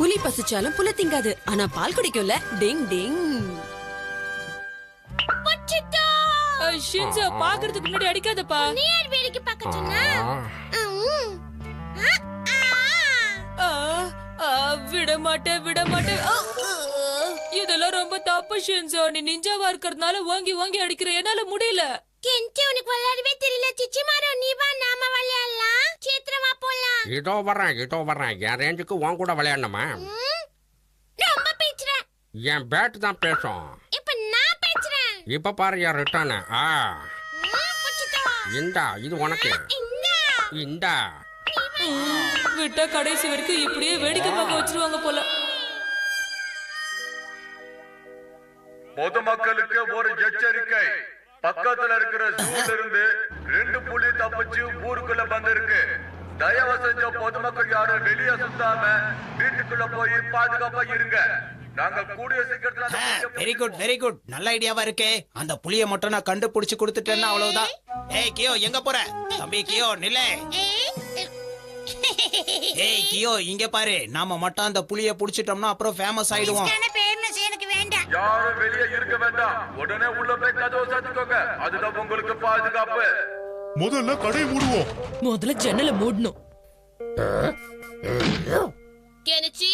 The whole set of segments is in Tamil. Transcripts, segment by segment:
புலி பசிச்சாலும் புல திங்காது, ஆனா பால் குடிக்கும்ல. டிங் டிங். ஷின்சோ பாக்குறதுக்கு முன்னாடி அடிக்காதப்பா. நீ யார் வேடிக்கை பார்க்க சொன்னா? விட மாட்டேன் விட மாட்டேன். இதெல்லாம் ரொம்ப தப்பு ஷின்சோ. நீ நிஞ்சாவா இருக்கிறதுனால வாங்கி வாங்கி அடிக்கிற, என்னால முடியல. கென்சி உனக்கு விளையாடவே தெரியல. சிச்சிமாரோ நீ வா, நாம விளையாடலாம். சீக்கிரமா போலாம். இதோ வர்றேன். என் ரேஞ்சுக்கு உன் கூட விளையாடணுமா? ரொம்ப பேசுறேன். என் பேட் தான் பேசும். இப்ப நான் பேசுறேன். இப்ப பாரு என் ரிட்டர்னு. இந்தா இது உனக்கு. இந்தா விட்டா கடைசி வரைக்கும் இப்படியே வேடிக்கை பார்க்க வச்சிருவாங்க போல. பொதுமக்களுக்கு ஒரு எச்சரிக்கை. பக்கத்துல இருக்கிற ஜூல இருந்து 2 புலி தப்பிச்சு ஊருக்குள்ள வந்திருக்கு. தயவு செஞ்ச பொதுமக்கள் யாரும் வெளியே சுத்தாம வீட்டுக்குள்ள போய் பாதுகாப்பா இருங்க. நாங்க கூடிய சீக்கிரத்துல. வெரி குட் நல்ல ஐடியாவா இருக்கே. அந்த புலிய மட்டும் நான் கண்டுபிடிச்சு கொடுத்துட்டேன்னா அவ்வளவுதான். ஏய் கியோ, எங்க போற? தம்பி கியோ நில்லே. ஏய் கியோ, இங்க பாரு. நாம மட்டும் அந்த புலிய புடிச்சிட்டோம்னா அப்புறம் ஃபேமஸ் ஆயிடுவோம். யாரும் வெளியே இருக்க வேண்டாம். உடனே உள்ள போய் கதவை சாத்திக்கோங்க. அதுதான் உங்களுக்கு பாதுகாப்பு. முதல்ல கடை மூடுவோம். முதல்ல ஜன்னலை மூடணும். கெனிச்சி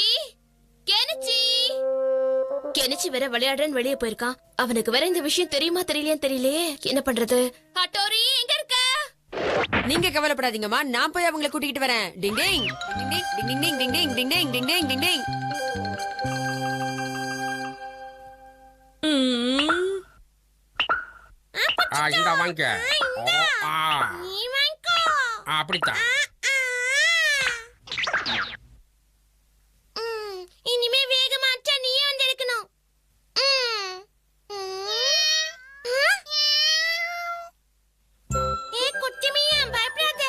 கெனிச்சி வேற விளையாடுறேன்னு வெளியே போயிருக்கான். அவனுக்கு வேற இந்த விஷயம் தெரியுமா தெரியலையான்னு தெரியலையே. என்ன பண்றது? ஹட்டோரி எங்க இருக்க? நீங்க கவலைப்படாதீங்கம்மா, நான் போய் அவங்களை கூட்டிட்டு வரேன். டிங் டிங் டிங் டிங் டிங் டிங் டிங் டிங் டிங் டிங் டிங் டிங் டிங். இந்த வாங்க. நீ வாங்கோ. அப்படித்தான். இனிமே வேகமாச்சா நீயே வந்து எடுக்கணும். ஏ குட்டிமியா பயப்படாத.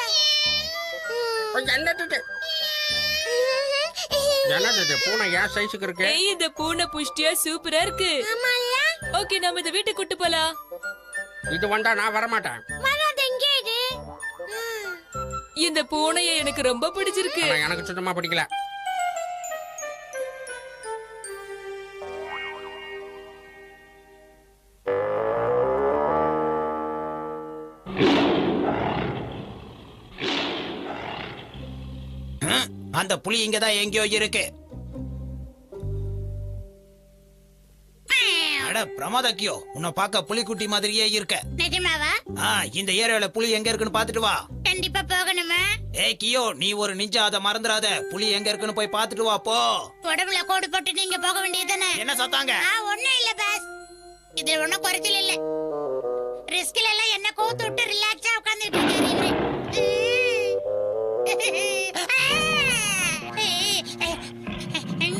என்னது பூனை ஏன் சைஸுக்கு இருக்கு? ஏய், இந்த பூனை புஷ்டியா சூப்பரா இருக்கு. ஓகே, நம்ம இந்த வீட்டுக்கு கூட்டு போலாம். இது வந்தா நான் வரமாட்டேன். வராத, எங்கே இது? இந்த பூனையை எனக்கு ரொம்ப பிடிச்சிருக்கு. ஆனா எனக்கு சுத்தமா பிடிக்கல. அந்த புலி இங்கதான் எங்கேயோ இருக்கு. அட பிரமாத கியோ, உன்னை பார்க்க புலிக்குட்டி மாதிரியே இருக்க. நிஜமாவா? இந்த ஏரியால புலி எங்க இருக்குன்னு பாத்துட்டு வா. கண்டிப்பா போகணுமா? ஏய் கியோ, நீ ஒரு நிஞ்சா, அதை மறந்துடாத. புலி எங்க இருக்குன்னு போய் பாத்துட்டு வா போ. உடம்புல கோடு போட்டு நீங்க போக வேண்டியதுதானே? என்ன சத்தாங்க? ஒண்ணும் இல்ல பாஸ். இதுல ஒண்ணும் குறைச்சல் இல்ல. ரிஸ்க்ல எல்லாம் என்ன கோத்து விட்டு ரிலாக்ஸா உட்கார்ந்துட்டு இருக்கீங்க.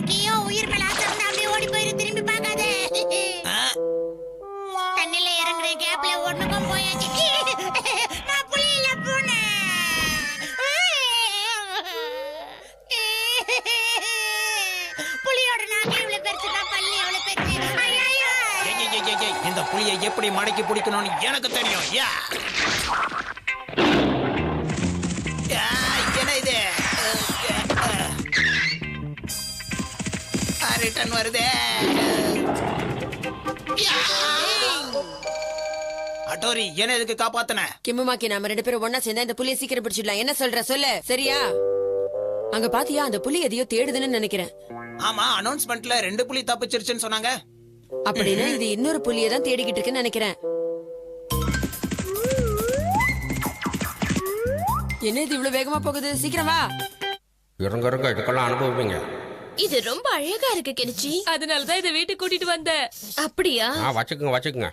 கியோ, உயிர் மேல ஆசை இருந்தா அப்படியே ஓடி போயிரு, திரும்பி பார்க்காத. தண்ணில இறங்குற கேப்ல ஒண்ணுக்கும் போயாச்சு. நான் புலியில போனேன். புலியோட நாக்கு இவ்வளவு பெருசுடா, பல்லு எவ்வளவு பெருசு. ஐயோ, இந்த புலியை எப்படி மடக்கி பிடிக்கணும்னு எனக்கு தெரியும். என்ன இது? ரிட்டர்ன் வருதே. அட்டோரி, என்ன இதுக்கு காப்பாத்தன? கிம்முமாக்கி, நாம 2 பேரும் ஒன்னா சேர்ந்தா இந்த புலியை சீக்கிரம் பிடிச்சிடலாம். என்ன சொல்ற சொல்லு, சரியா? அங்க பாத்தியா, அந்த புலி எதையோ தேடுதுன்னு நினைக்கிறேன். ஆமா, அனௌன்ஸ்மெண்ட்ல 2 புலி தப்பிச்சிருச்சுன்னு சொன்னாங்க. அப்படின்னா இது இன்னொரு புலியை தான் தேடிக்கிட்டு இருக்குன்னு நினைக்கிறேன். என்ன இது இவ்வளவு வேகமா போகுது? சீக்கிரம் வா. இருங்க இதுக்கெல்லாம் அனுபவிங்க. இது ரொம்ப அழகா இருக்கு கெனிச்சி. அதனாலதான் இதை வீட்டுக்கு கூட்டிட்டு வந்த. அப்படியா? வச்சுக்குங்க.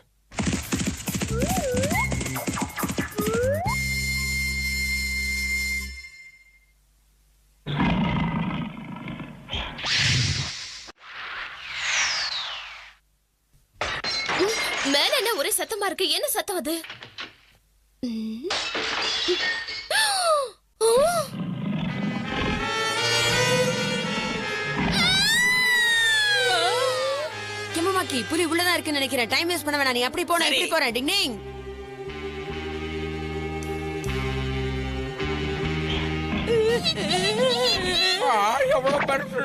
மேல என்ன ஒரே சத்தமா இருக்கு? என்ன சத்தம் அது? கிம்முமாக்கி, புலி உள்ளதான் இருக்குன்னு நினைக்கிறேன். டைம் வேஸ்ட் பண்ண வேணாம். நீ அப்படி போன, இப்படி போற. டிங் டிங். எவ்வளவு பெருசு.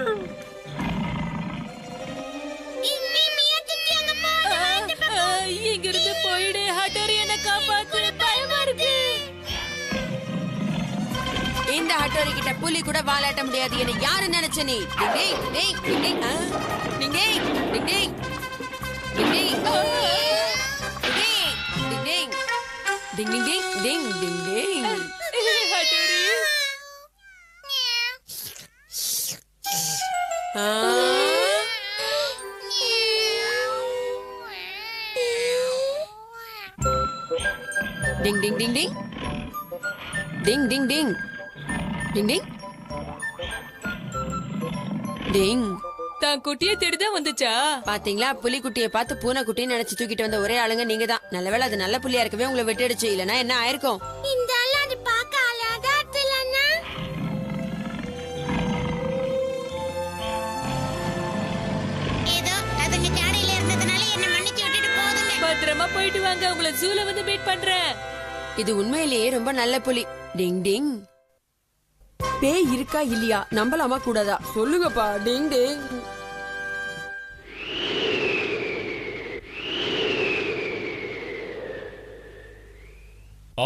இந்த ஹட்டோரி கிட்ட புலி கூட வாலாட்ட முடியாது. என்ன யாரு நினைச்ச நீ? டிங் டிங் டிங் டிங் ஆ? டிங் டிங் டிங் டிங் டிங் டிங் ஆ? டிங் டிங் டிங் டிங் டிங் டிங் டிங் டிங். ஹட்டோரி ஆ? டிங் டிங் டிங் டிங் டிங் டிங் டிங் டிங் டிங் டிங். தான் குட்டியை தேடிதான் வந்துச்சா? பாத்தீங்களா, புலிக்குட்டியை பார்த்து பூனைக்குட்டின்னு நினைச்சு தூக்கிட்டு வந்த ஒரே ஆளுங்க நீங்க தான். நல்லவேளை அது நல்ல புலியா இருக்கவே உங்களை விட்டுடுச்சு. இல்லனா என்ன ஆயிருக்கும்? இந்த ஆளு அது பார்க்க அழகா இல்லன்னா ஏதோ அதுங்க ஜாடையில இருந்ததுனால என்ன மன்னிச்சு விட்டுட்டு போகுதுங்க. பத்திரமா போயிட்டு வாங்க. உங்களை ஜூல வந்து மீட் பண்றேன். இது உண்மையிலேயே ரொம்ப நல்ல புலி. டிங் டிங். பேய் இருக்கா இல்லையா, நம்பலாமா கூடாதா சொல்லுங்கப்பா. டிங் டிங்.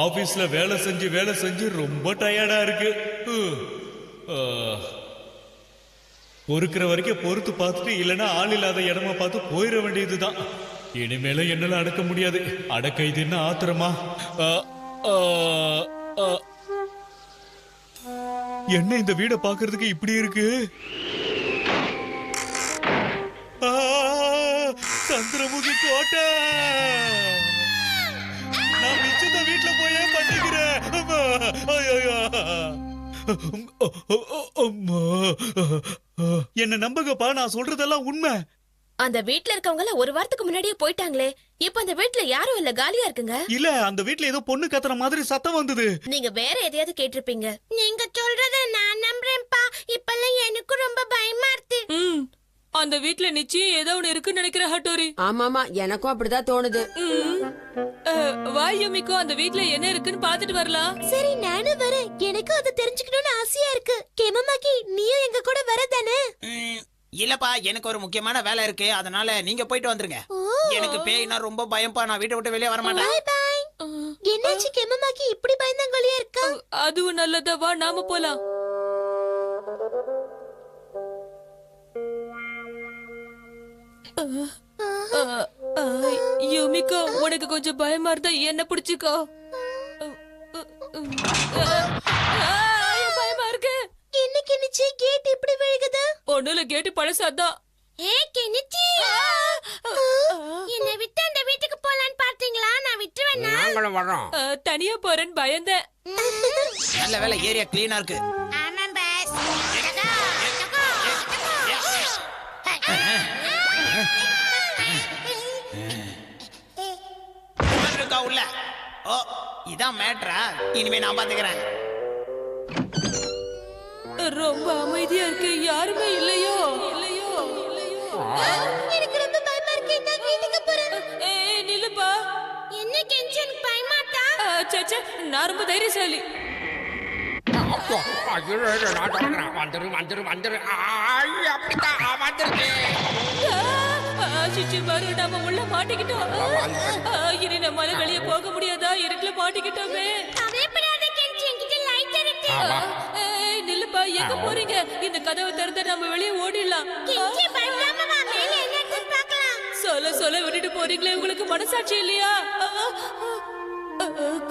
ஆபீஸ்ல வேலை செஞ்சு ரொம்ப டயர்டா இருக்கு. பொறுக்கிற வரைக்கும் பொறுத்து பார்த்துட்டு இல்லைன்னா ஆள் இல்லாத இடமா பார்த்து போயிட வேண்டியதுதான். இனிமேல என்னால அடக்க முடியாது. அடக்க இது என்ன ஆத்திரமா? என்ன இந்த வீடை பாக்குறதுக்கு இப்படி இருக்கு? சந்திரமுகி கோட்டை. நான் மிச்சத்தை வீட்டுல போயே பண்ணிக்கிறேன். என்ன நம்புங்கப்பா, நான் சொல்றதெல்லாம் உண்மை. அந்த வீட்ல இருக்கவங்க ஒரு வாரத்துக்கு முன்னாடியே போயிட்டாங்களே. இப்ப அந்த வீட்ல யாரும் இல்ல, காலியா இருக்குங்க. இல்ல, அந்த வீட்ல ஏதோ பொண்ணு கத்துற மாதிரி சத்தம் வந்தது. நீங்க வேற எதையாவது கேட்டிருப்பீங்க. நீங்க சொல்றத நான் நம்புறேன்ப்பா. இப்பெல்லாம் எனக்கு ரொம்ப பயமா இருக்கு. அந்த வீட்ல நிச்சயம் ஏதோ ஒண்ணு இருக்குன்னு நினைக்கிற ஹட்டோரி. ஆமாமா, எனக்கும் அப்படிதான் தோணுது. வா யுமிகோ, அந்த வீட்ல என்ன இருக்குன்னு பாத்துட்டு வரலாம். சரி, நானும் வரேன். எனக்கும் அதை தெரிஞ்சுக்கணும்னு ஆசையா இருக்கு. கெமமாக்கி, நீயும் எங்க கூட வரதானே? இல்லப்பா, எனக்கு ஒரு முக்கியமான வேலை இருக்கு. அதனால நீங்க போயிட்டு வந்துருங்க. எனக்கு பேய்னா ரொம்ப பயம்பா. நான் வீட்டை விட்டு வெளியே வர மாட்டேன். பாய் பாய். என்னாச்சு கெமமாக்கி, இப்படி பயந்தாங்கோலியா இருக்கா? அதுவும் நல்லதா, வா நாம போலாம். யுமிகோ, உனக்கு கொஞ்சம் பயமா இருந்தா என்ன பிடிச்சுக்கோ. பயமா இருக்கு. என்ன கிணிச்சு, கேட் இப்படி விழுகுது? ஒண்ணுல கேட்டு பழசாதான். ஏ கெனிச்சி, என்ன விட்டு அந்த வீட்டுக்கு போலான்னு பார்த்தீங்களா? நான் விட்டுவேனா? நாங்களும் வர்றோம். தனியா போறேன்னு பயந்தேன். நல்ல வேலை, ஏரியா கிளீனா இருக்கு. ஆமாம் பாஸ். இருக்கா உள்ள? ஓ, இதான் மேட்ரா. இனிமே நான் பாத்துக்கிறேன். ரொம்ப அமைதியா இருக்கு. யாருமே இல்லையோ? எனக்கு ரொம்ப பயமா இருக்கு. நான் வீட்டுக்கு போறேன். நில்லுப்பா. என்ன கெஞ்சி, எனக்கு பயமாட்டா? சே, நான் ரொம்ப தைரியசாலி. வந்துரு. அப்படித்தான் வந்துருக்கு. சிச்சுமாரு, நம்ம உள்ள மாட்டிக்கிட்டோம். இனி நம்மால வெளியே போக முடியாதா? இருட்டுல மாட்டிக்கிட்டோமே. கவலைப்படாத கெஞ்சி, என்கிட்ட லைட் இருக்கு. நில்லுப்பா, எங்க போறீங்க? இந்த கதவை திறந்து நம்ம வெளியே ஓடிடலாம். கெஞ்சி, பயப்படாம வா, மேல என்ன இருக்குன்னு பார்க்கலாம். சொல்ல விட்டுட்டு போறீங்களே, உங்களுக்கு மனசாட்சி இல்லையா?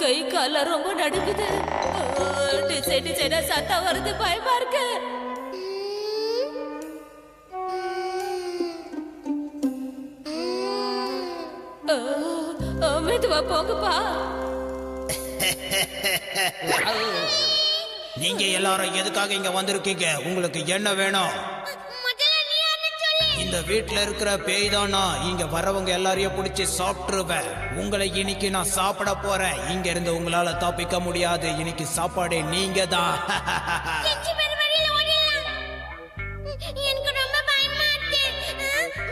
கை கால ரொம்ப நடுங்குது. டிசைனா சத்தம் வருது, பயமா இருக்கு. மெதுவா போங்கப்பா. நீங்க எல்லாரும் எதுக்காக இங்க வந்திருக்கீங்க? உங்களுக்கு என்ன வேணும்? முதல்ல நீ யாருன்னு சொல்லு. இந்த வீட்ல இருக்கிற பேய் தானா? இங்க வரவங்க எல்லாரையும் பிடிச்சி சாப்பிட்டுருவேன். உங்களை இன்னைக்கு நான் சாப்பிட போறேன். இங்க இருந்து உங்களால தப்பிக்க முடியாது. இன்னைக்கு சாப்பாடு நீங்க தான். கெஞ்சி, வேற வழியில ஓடிடலாம். எனக்கு ரொம்ப பயமா இருக்கு.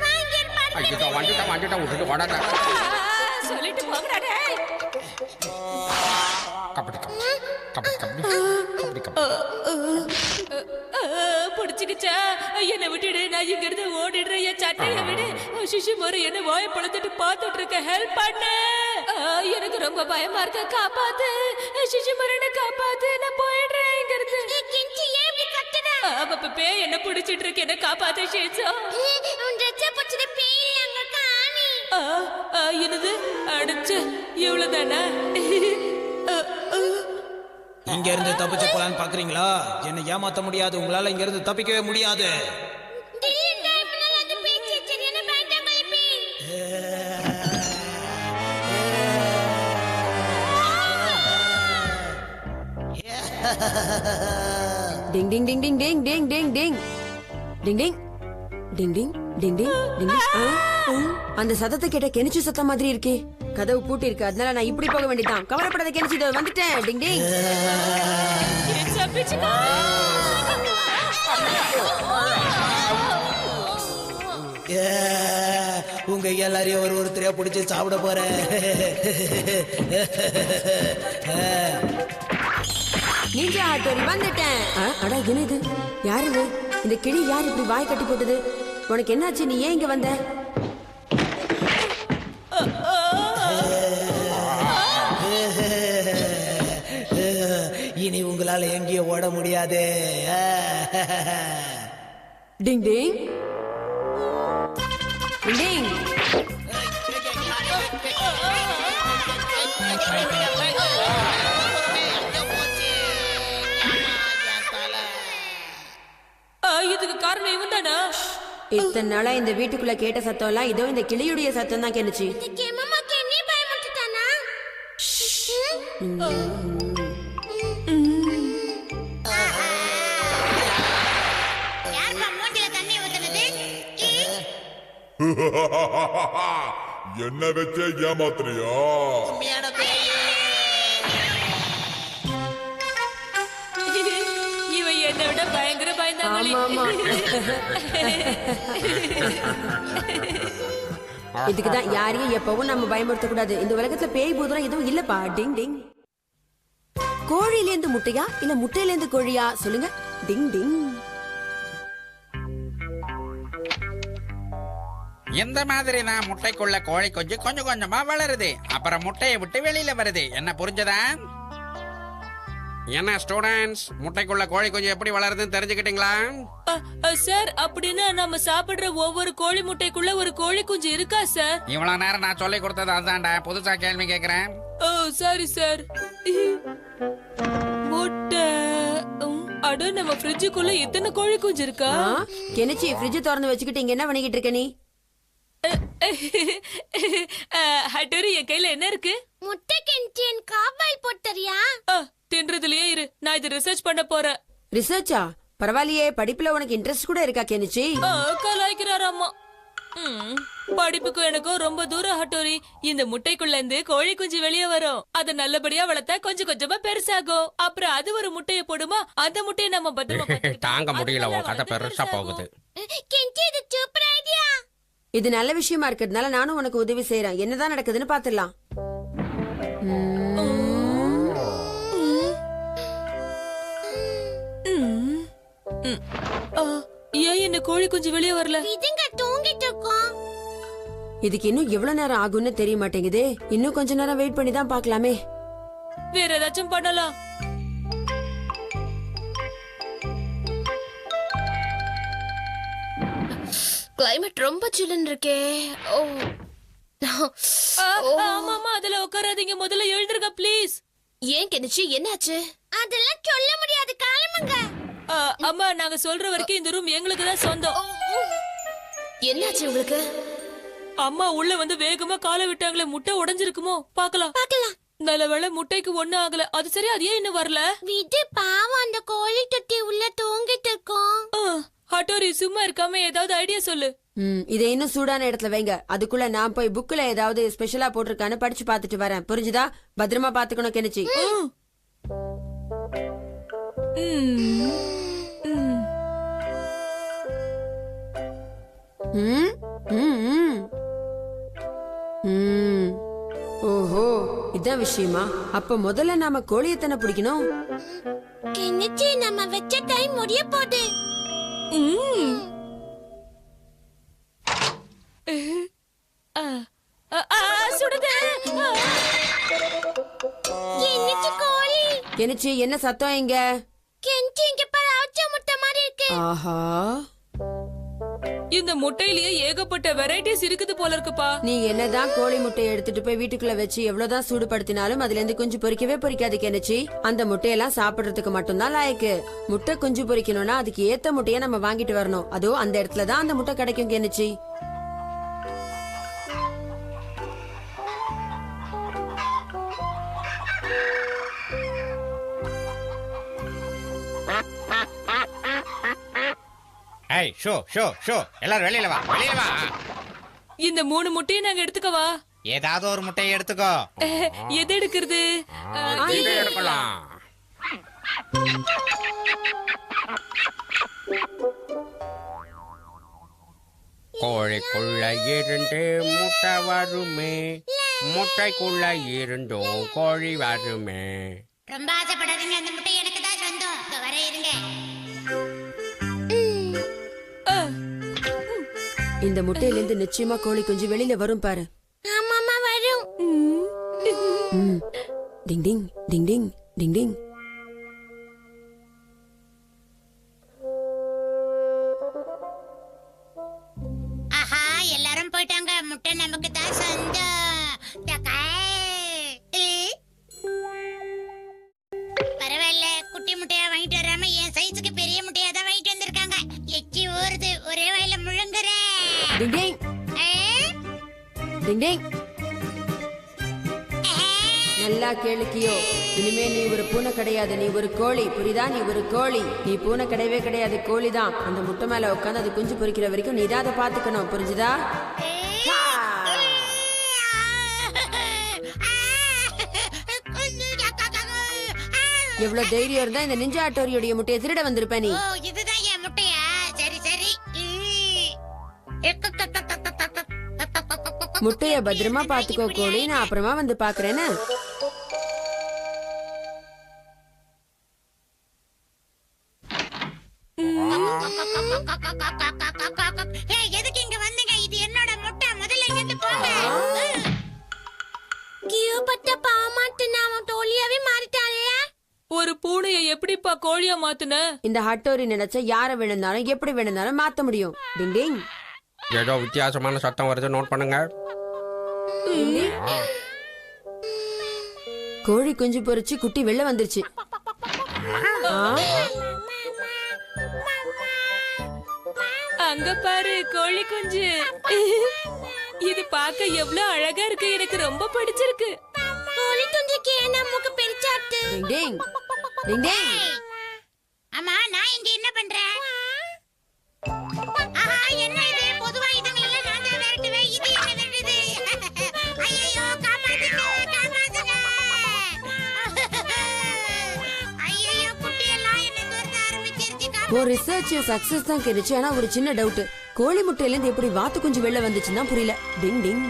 வா, இங்க இரு, பாருங்க. வந்துட்டா விட்டுட்டு ஓடாத. சொல்லிட்டு போங்கடா டேய். கபடி. புடிச்சுக்கிச்சா? என்ன விட்டுடு, நான் இங்க இருந்து ஓடிடுறேன். என் சட்டைய விடு. சிசுமாரு என்ன வாய பழந்துட்டு பாத்துட்டு இருக்க, ஹெல்ப் பண்ணு. எனக்கு ரொம்ப பயமா இருக்க, காப்பாத்து. சிசுமாரு, என்ன காப்பாத்து, நான் போயிடுறேன். இங்க இருந்து. கெஞ்சி ஏன் இப்படி கத்துற? பேய் என்ன பிடிச்சிட்டு இருக்கு, என்ன காப்பாத்த ஷேன்சோ. உன் ட்ரெஸ்ஸை பிடிச்சது பேய் இல்ல, அங்க காணி. என்னது அடிச்சு இவ்வளவுதானா? இங்க இருந்து தப்பிச்சு போலான்னு பாக்குறீங்களா? என்ன ஏமாத்த முடியாது, உங்களால இங்க இருந்து தப்பிக்கவே முடியாது. திடீர்னு டைம்ல அந்த பேய் சரியான பயந்தாங்களே பேய். டிங் டிங் டிங் டிங் டிங் டிங் டிங் டிங் டிங் டிங் டிங் டிங் டிங் டிங் டிங். அந்த சத்தத்தை கேட்ட கெனிச்சு சத்தம் மாதிரி இருக்கே. கதவு பூட்டி இருக்கு, அதனால நான் இப்படி போக வேண்டியதான். கவலைப்படாத கெனிச்சு, இதோ வந்துட்டேன். டிங் டிங். உங்க எல்லாரையும் ஒருத்தரையா பிடிச்சி சாப்பிட போறேன். நீஞ்சா ஹட்டோரி வந்துட்டேன். அடா என்ன இது? யாரு இது? இந்த கிளி யார் இப்படி வாய் கட்டி போட்டது? உனக்கு என்னாச்சு? நீ ஏன் இங்க வந்த? இனி உங்களால எங்கேயும் ஓட முடியாது. டிங் டிங் டிங். இதுக்கு காரணம் இவன் தானா? இத்தனை நாளா இந்த வீட்டுக்குள்ள கேட்ட சத்தம் எல்லாம் இதோ இந்த கிளியுடைய சத்தம் தான் கெனிச்சு. இந்த கெமமாக்கு என்ன பயமுறுத்திட்டானா? யார் மூஞ்சில தண்ணி ஊத்துனது? என்ன வச்சே ஏமாத்துறியா? இவன் என்னை விட பயங்கர பயந்தாங்களே. ஆமா, இதுக்குதான் யாரையும் எப்பவும் நம்ம பயமுறுத்த கூடாது. இந்த உலகத்துல பேய் பூதம் எதுவும் இல்லப்பா. டிங் டிங். கோழில இருந்து முட்டையா இல்ல முட்டையில இருந்து கோழியா சொல்லுங்க. டிங் டிங். இந்த மாதிரி தான் முட்டைக்குள்ள கோழி குஞ்சு கொஞ்சம் கொஞ்சமா வளருது, அப்புறம் முட்டையை விட்டு வெளியில வருது. என்ன புரிஞ்சதா? என்ன ஸ்டூடெண்ட்ஸ், முட்டைக்குள்ள கோழி குஞ்சு எப்படி வளருதுன்னு தெரிஞ்சுக்கிட்டீங்களா? சார், அப்படின்னா நம்ம சாப்பிடுற ஒவ்வொரு கோழி முட்டைக்குள்ள ஒரு கோழி குஞ்சு இருக்கா சார்? இவ்வளவு நேரம் நான் சொல்லி கொடுத்தது அதுதான்டா, புதுசா கேள்வி கேக்குறேன். ஓ சாரி சார். முட்டை. அட, நம்ம ஃப்ரிட்ஜுக்குள்ள எத்தனை கோழி குஞ்சு இருக்கா? கெனிச்சி, ஃப்ரிட்ஜ் திறந்து வச்சுக்கிட்டு இங்க என்ன பண்ணிக்கிட்டு இருக்க நீ? ஹட்டோரி, என் கையில என்ன இருக்கு? முட்டை கெஞ்சி என் காபால் போட்டறியா? தின்றதுலயே இரு, நான் இது ரிசர்ச் பண்ண போறேன். ரிசர்ச்சா? பரவாயில்லையே, படிப்புல உனக்கு இன்ட்ரெஸ்ட் கூட இருக்கா கெனிச்சி? கலாய்க்கிறார் அம்மா. படிப்புக்கும் எனக்கும் ரொம்ப தூரம் ஹட்டோரி. இந்த முட்டைக்குள்ள இருந்து கோழி குஞ்சு வெளியே வரும். அதை நல்லபடியா வளர்த்தா கொஞ்சம் கொஞ்சமா பெருசாகும். அப்புறம் அது ஒரு முட்டையை போடுமா, அந்த முட்டையை நம்ம பத்திரமா தாங்க முடியல, உன் கதை பெருசா போகுது. கெஞ்சி, இது சூப்பர் ஐடியா. இது நல்ல விஷயமா இருக்கிறதுனால நானும் உனக்கு உதவி செய்யறேன். என்னதான் நடக்குதுன்னு பாத்துடலாம். ஏன் என்ன கோழி குஞ்சு வெளியே வரல? இதுங்க தூங்கிட்டு இருக்கோம். இதுக்கு இன்னும் எவ்வளவு நேரம் ஆகும்னு தெரிய மாட்டேங்குதே. இன்னும் கொஞ்ச நேரம் வெயிட் பண்ணி தான் பாக்கலாமே. வேற ஏதாச்சும் பண்ணலாம். கிளைமேட் ரொம்ப சில்லுன்னு இருக்கே. ஆமாமா, அதுல உட்காராதீங்க, முதல்ல எழுந்திருங்க ப்ளீஸ். ஏன் கெனிச்சி, என்னாச்சு? அதெல்லாம் சொல்ல முடியாது, கிளம்புங்க. அம்மா, நாங்க சொல்ற வரைக்கும் இந்த ரூம் எங்களுக்கு தான் சொந்தம். என்னாச்சு உங்களுக்கு? அம்மா உள்ள வந்து வேகமா காலை விட்டாங்களே, முட்டை உடைஞ்சிருக்குமோ? பாக்கலாம். நல்ல வேளை முட்டைக்கு ஒண்ணும் ஆகல. அது சரி, அது ஏன் இன்னும் வரல? விடு பாவம், அந்த கோழி தொட்டி உள்ள தூங்கிட்டு இருக்கோம். ஹட்டோரி, சும்மா இருக்காம ஏதாவது ஐடியா சொல்லு. இதை இன்னும் சூடான இடத்துல வைங்க. அதுக்குள்ள நான் போய் புக்ல ஏதாவது ஸ்பெஷலா போட்டிருக்கான்னு படிச்சு பாத்துட்டு வரேன். புரிஞ்சுதா? பத்திரமா பாத்துக்கணும் கெனிச்சி. ஓஹோ, இதான் விஷயமா? அப்ப முதல்ல நாம கோழியத்தனை பிடிக்கணும். கெனிச்சி, நம்ம வச்ச டைம் முடிய போகுது. கெனிச்சி, என்ன சத்தம் இங்க? கெஞ்சி இங்க பாரு அவிச்ச முட்டை மாதிரி இருக்கு. ஆஹா, இந்த முட்டையிலேயே ஏகப்பட்ட வெரைட்டிஸ் இருக்குது போல இருக்குப்பா. நீ என்னதான் கோழி முட்டையை எடுத்துட்டு போய் வீட்டுக்குள்ள வச்சு எவ்வளவுதான் சூடுபடுத்தினாலும் அதுல இருந்து குஞ்சு பொரிக்கவே பொரிக்காது கெனிச்சி. அந்த முட்டையெல்லாம் சாப்பிடுறதுக்கு மட்டும்தான் லாயக்கு. முட்டை குஞ்சு பொரிக்கணும்னா அதுக்கு ஏத்த முட்டைய நம்ம வாங்கிட்டு வரணும். அதோ அந்த இடத்துல தான் அந்த முட்டை கிடைக்கும் கெனிச்சி. ஏய் ஷோ ஷோ ஷோ எல்லாரும் வெளியில வா வெளியில வா. இந்த 3 முட்டையை நாங்க எடுத்துக்கவா? ஏதாவது ஒரு முட்டையை எடுத்துக்கோ. எது எடுக்கிறது? இதை எடுக்கலாம். கோழிக்குள்ள 2 முட்டை வருமே, முட்டைக்குள்ள 2 கோழி வருமே. ரொம்ப ஆசைப்படாதீங்க, அந்த முட்டை எனக்கு தான் சொந்தம். இங்க வர இருங்க. இந்த முட்டையில இருந்து நிச்சயமா கோழி குஞ்சு வெளியில வரும் பாரு. ஆமாமா வரும். டிங் டிங் டிங் டிங் டிங் டிங். ஆஹா, எல்லாரும் போயிட்டாங்க. முட்டை நமக்கு தான் சொந்தம். பரவாயில்ல, குட்டி முட்டையா வாங்கிட்டு வராம என் சைஸுக்கு பெரிய முட்டையா தான் வாங்கிட்டு வந்திருக்காங்க. எச்சி ஊறுது, ஒரே வாயில முழுங்குறேன். டிங் டிங் டிங் டிங். நல்லா கேளுக்கியோ, இனிமே நீ ஒரு பூனை கிடையாது, நீ ஒரு கோழி. புரியுதா? நீ ஒரு கோழி. நீ பூனை கிடையவே கிடையாது, கோழி தான். அந்த முட்டை மேல உட்காந்து அது குஞ்சு பொரிக்கிற வரைக்கும் நீ தான் அதை பாத்துக்கணும். புரிஞ்சுதா? எவ்வளவு தைரியம் இருந்தா இந்த நிஞ்சா ஹட்டோரியோட முட்டையை திருட வந்திருப்ப நீ. ஓ, இதுதான் என் முட்டையா? சரி சரி. முட்டைய பத்திரமா பாத்துக்கோ கோழி. நான் அப்புறமா வந்து பாக்குறேன்னு. எதுக்கு இங்க வந்தீங்க? இது என்னோட முட்டை. முதல்ல இங்கிட்டு போங்க. கியோபட்ட பாமாட்டு நாம தோழியாவே மாறிட்டாளே. ஒரு பூனையை எப்படிப்பா கோழியா மாத்துன? இந்த ஹட்டோரி நினைச்சா யார வேணும்னாலும் எப்படி வேணும்னாலும் மாத்த முடியும். டிங் டிங். ஏதோ வித்தியாசமான சத்தம் வருது, நோட் பண்ணுங்க. கோழி குஞ்சு பொரிச்சு குட்டி வெளில வந்துருச்சு. அங்க பாரு கோழி குஞ்சு. இது பார்க்க எவ்வளவு அழகா இருக்கு. எனக்கு ரொம்ப பிடிச்சிருக்கு. கோழி குஞ்சுக்கு என்ன மூக்கு பெருசாட்டு? டிங் டிங் டிங் டிங். அம்மா, நான் இங்க என்ன பண்றேன்? ஆஹா, என்ன இது? பொதுவா இதுங்கள நான் தான் விரட்டுவேன். இது என்ன விரட்டுது? ஐயோ, காப்பாத்துங்க காப்பாத்துங்க. ஐயோ, குட்டி எல்லாம் என்ன துரத்த ஆரம்பிச்சிருச்சு. ஒரு ரிசர்ச் சக்சஸ் தான் கிடைச்சு. ஆனா ஒரு சின்ன டவுட், கோழி முட்டையில இருந்து எப்படி வாத்து குஞ்சு வெளில வந்துச்சுன்னா புரியல. டிங் டிங்.